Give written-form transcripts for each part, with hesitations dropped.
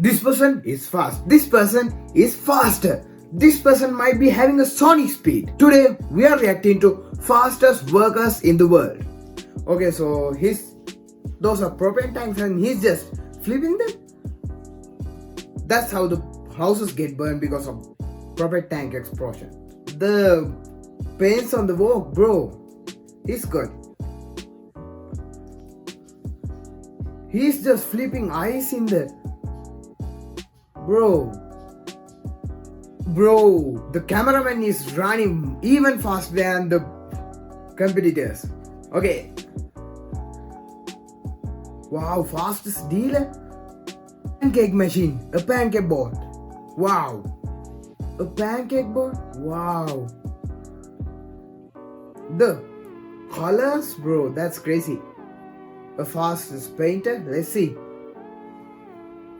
This person is fast. This person is faster. This person might be having a sonic speed. Today we are reacting to fastest workers in the world. Okay, so those are propane tanks and he's just flipping them. That's how the houses get burned because of propane tank explosion. The paints on the wall, bro, he's good. He's just flipping ice in the... Bro, the cameraman is running even faster than the competitors. Okay. Wow, fastest dealer. Pancake machine, a pancake board. Wow. A pancake board? Wow. The colors, bro, that's crazy. A fastest painter, let's see.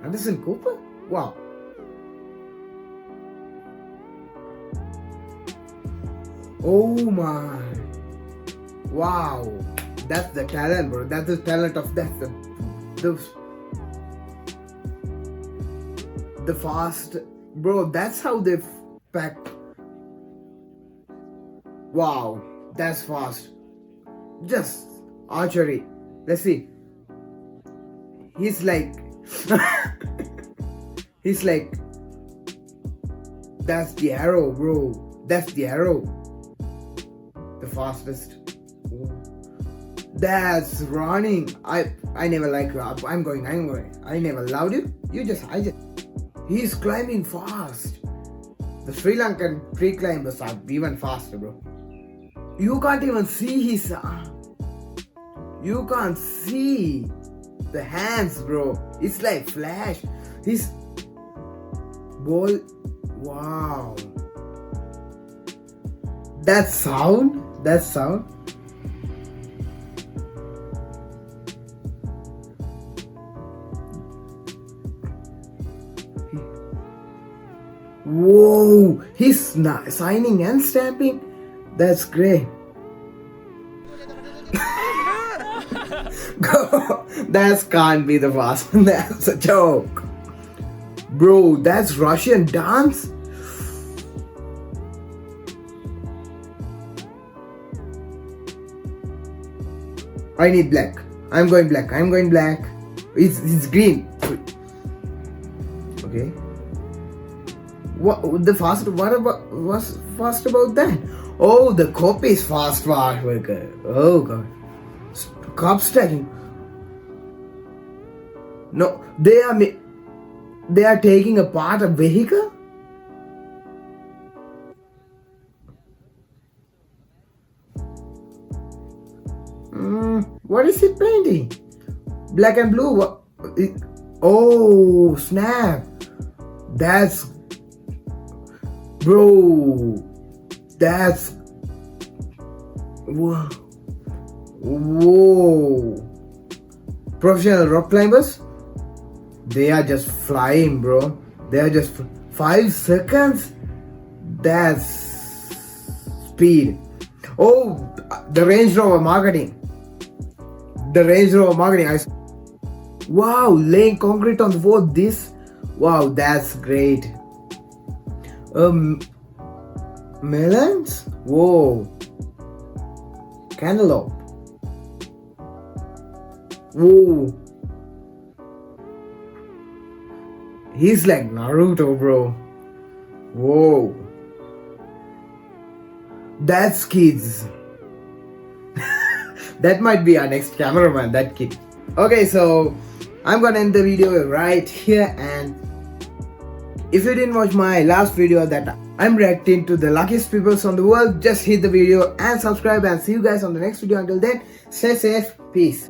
Anderson Cooper? Wow. Oh my. Wow. That's the talent, bro. That's the talent of the fast. Bro, that's how they pack. Wow. That's fast. Just archery. Let's see. He's like he's like, that's the arrow, bro. That's the arrow. The fastest. That's running. I never liked you. I'm going. I never loved you. He's climbing fast. The Sri Lankan tree climbers are even faster, bro. You can't even see his you can't see the hands, bro. It's like flash. His ball. Wow. That sound. Whoa, he's signing and stamping. That's great. That can't be the fast. That's a joke. Bro, that's Russian dance. I need black. I'm going black. It's green. Okay. What's fast about that? Oh, the copy is fast worker. Oh god. Cop stacking. No, they are taking apart a vehicle? What is it painting? Black and blue? Oh, snap. That's... Bro, that's... Whoa. Professional rock climbers? They are just flying, bro. They are just 5 seconds. That's speed. Oh, the Range Rover marketing. Wow, laying concrete on the wall. Wow, that's great. Melons? Whoa. Cantaloupe. Whoa. He's like Naruto, bro. Whoa. That's kids. That might be our next cameraman, that kid. Okay, so I'm gonna end the video right here, and if you didn't watch my last video that I'm reacting to the luckiest people on the world, just hit the video and subscribe, and see you guys on the next video. Until then, stay safe. Peace.